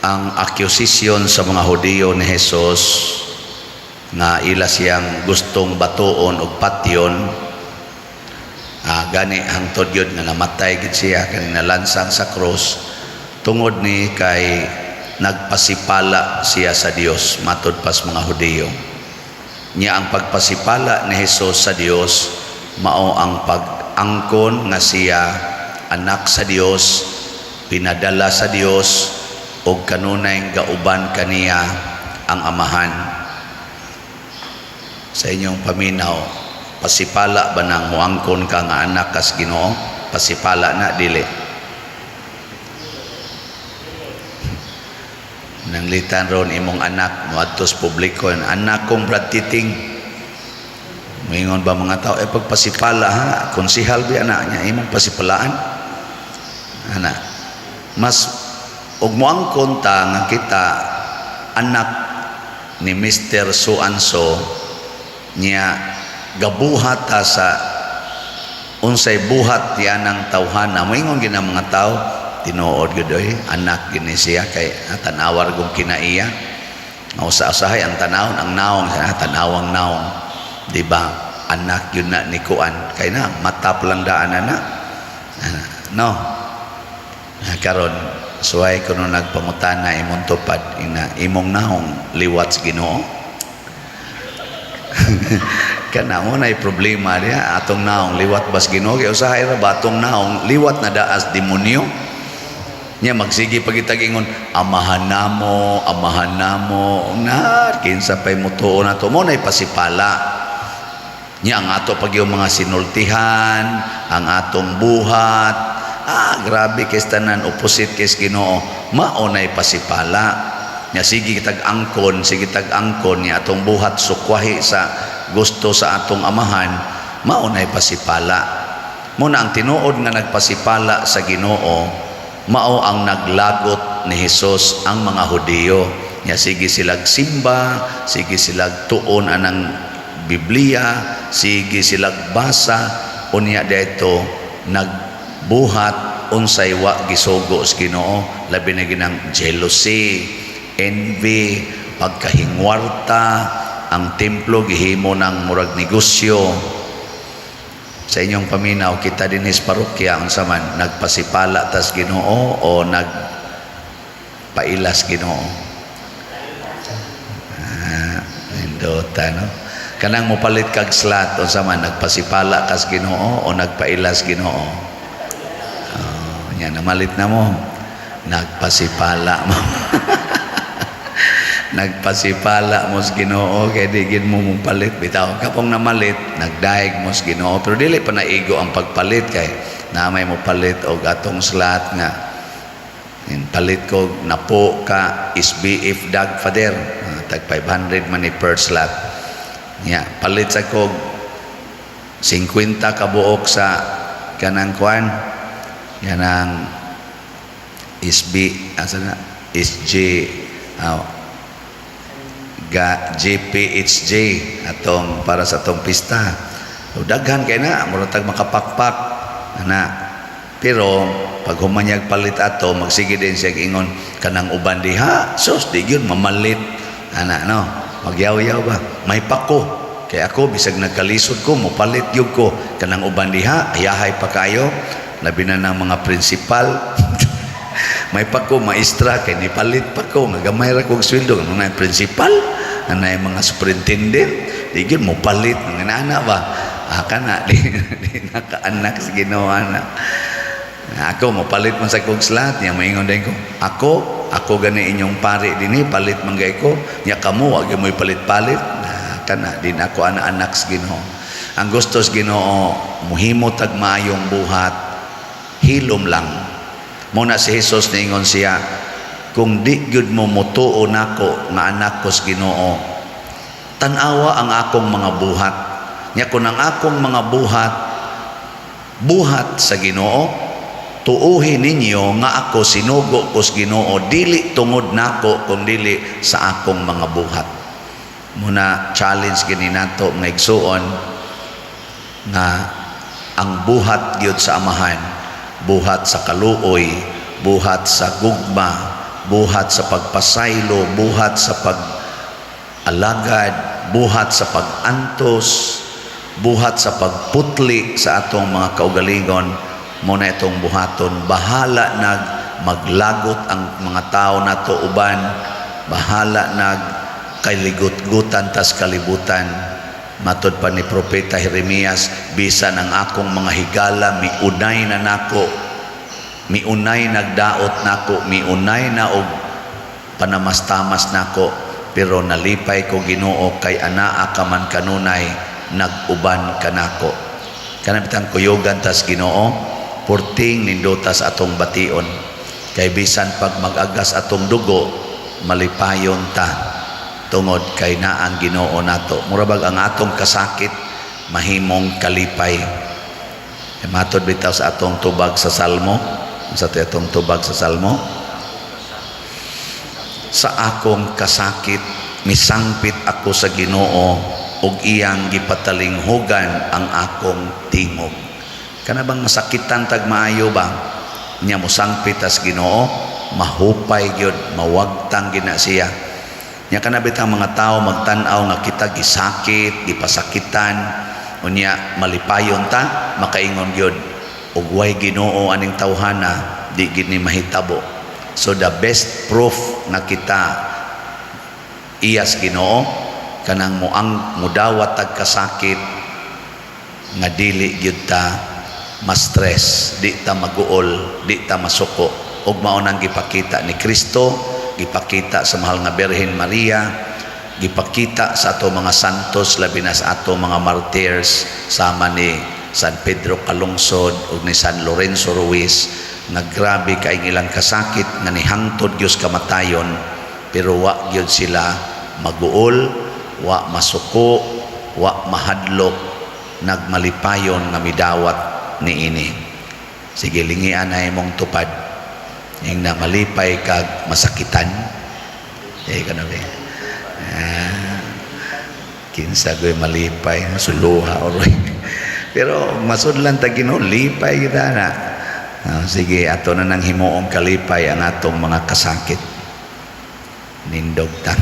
ang accusation sa mga Hudiyo ni Jesus nga ila siyang gustong batuon og patyon, gani hangtod yun nga namatay gid siya kanina lansang sa cross tungod ni kay nagpasipala siya sa Dios matud pas mga Hudiyo. Nya ang pagpasipala ni Jesus sa Dios mao ang pag-angkon nga siya anak sa Dios, pinadala sa Dios og kanunay gauban kaniya ang amahan. Sa inyong paminaw, pasipala ba nang muangkon ka nga anak kas Ginoo? Pasipala na dili. Nanglitan ron imong anak moadtos publiko, anak kong Brad Titing. Moingon ba mga tao pagpasipala ha, konsihal bi anak niya imong pasipalaan. Ana, mas og moangkon ta nga kita anak ni Mr. So-and-so niya gabuhat ta sa unsay buhat yan ang tawhana. Moingon gina mga tao tinuod gud anak gini siya kay tanawar gong kinaiya. Mausa-usahay ang tanawon ang naong tanawang naong, di ba? Anak yun na ni kuan kay na matap lang daan na no. Karon suway kuno nagpangutana imong tupad ina imong naong liwat sa Ginoo. Kana mo nay problema dia atong naong liwat bas Ginoo kay usahay ra batong naong liwat na daas demonyo. Nya magsige pagitag ingon amahan namo na kinsa pay mutuo nato mo nay pasipala. Nya ang ato pag yung mga sinultihan, ang atong buhat, grabe kay tanan opposite kay Ginoo, maunay pasipala. Nya sige kitag angkon niya atong buhat sukwahi sa gusto sa atong amahan, maunay pasipala. Muna ang tinuod nga nagpasipala sa Ginoo, mao ang naglagot ni Jesus ang mga Hudiyo. Nya sige silag simba, sige silag tuon anang Biblia, sige silag basa, unya dayto nagbuhat unsay wa gisugo sa Ginoo, labi na ginang jealousy, envy, pagkahingwarta, ang templo gihimo ng murag negosyo. Sa inyong paminaw kita dinis parokya unsa man nagpasipala tas Ginoo o nagpailas Ginoo? Indota no. Kanang mopalit kag slat unsa man nagpasipala kas Ginoo o nagpailas Ginoo? Nya namalit na mo. Nagpasipala mo. Nagpasipala mo sa Ginoo kay di gid mo palit bitaw kapong namalit nagdaig mo sa Ginoo pero dili pa naigo ang pagpalit kay namay mo palit og atong slat nga palit ko napo ka SBF dag father tag 500 man ni per slat. Ya, palit sa kog 50 ka buok sa kanang kuan yanang SG GPHJ atong para sa atong pista. Daghan kay na murag tag makapakpak ana. Pero pag humanyag palit ato magsige din siya ingon kanang uban diha sus di gyud mamalit ana no. Magyaw-yaw ba? May pako. Kaya ako, bisag nagkalisod ko, mupalit yun ko. Kanang uban diha, ayahay pa kayo. Labi na ng mga prinsipal. May pako, maestra, kaya nipalit pa ko. Nagamay ra kong sweldo. Ano na yung prinsipal? Ano na yung mga superintendent? Di yun, mupalit. Ang inana ba? Kana, di nakaanak sa ginawa na. Ako, mupalit man sa kong slat. Niya, maingon din ko. Ako gani inyong pari dini palit manggay ko nya kamo wag mo palit-palit kana din ako anak sa Ginoo. Ang gusto sa Ginoo muhimo tag maayong buhat hilom lang. Muna si Jesus ningon siya kung di gyud mo mutuo nako nga anak ko sa Ginoo tan-awa ang akong mga buhat nya kun ang akong mga buhat sa Ginoo tuuhin ninyo nga ako sinugo ko sa Ginoo dili tungod nako kung dili sa akong mga buhat. Muna challenge gini nato mga igsuon nga ang buhat gyud sa amahan, buhat sa kaluoy, buhat sa gugma, buhat sa pagpasaylo, buhat sa pag-alagad, buhat sa pag-antos, buhat sa pagputli sa atong mga kaugalingon. Muna itong buhaton, bahala nag maglagot ang mga tao nato uban, bahala nag kailigut-gutan tas kalibutan. Matod pa ni Propeta Jeremias, bisan ang akong mga higala miunay na nako, miunay nagdaot nako, miunay na og panamastamas nako, pero nalipay ko Ginoo kay anaa ka man kanunay naguban kanako. Kanabitang kuyogan tas Ginoo, purting nindotas atong bation, kay bisan pag mag-agas atong dugo malipayon ta tungod kay naang Ginoo nato. Murabag ang atong kasakit mahimong kalipay. Matod bitaw sa atong tubag sa Salmo, sa atong tubag sa Salmo, sa akong kasakit misangpit ako sa Ginoo ug iyang gipatalinghugan ang akong tingog. Kana bang masakitan tag maayo ba? Nya mo sangpit as Ginoo, mahupay gyud, mawagtang gina siya. Nya kana bitang mga tao magtan-aw nga kita gisakit, gipasakitan, unya malipayon ta, makaingon gyud ug way Ginoo aning tawhana, di gid ni mahitabo. So the best proof na kita iyas Ginoo kanang moang mudawat tag kasakit nga dili gyud ta ma-stress, di ta maguol, di ta masuko. Ug mao nang gipakita ni Kristo, gipakita sa mahal nga Birhen Maria, gipakita sa ato mga santos, labi na sa ato mga martyrs, sama ni San Pedro Calungsod ug ni San Lorenzo Ruiz, nga grabe kay ilang kasakit nga nihangtod gyud kamatayon, pero wa gyud sila maguol, wa masuko, wa mahadlok, nagmalipayon nga midawat niini. Sige, lingian na imong tupad yung na malipay kag masakitan. Kinsa ko'y malipay, suluha oroy. Pero masudlan ta Ginoo, lipay kita na. Sige, ato na nang himuong kalipay ang atong mga kasakit. Nindog ta.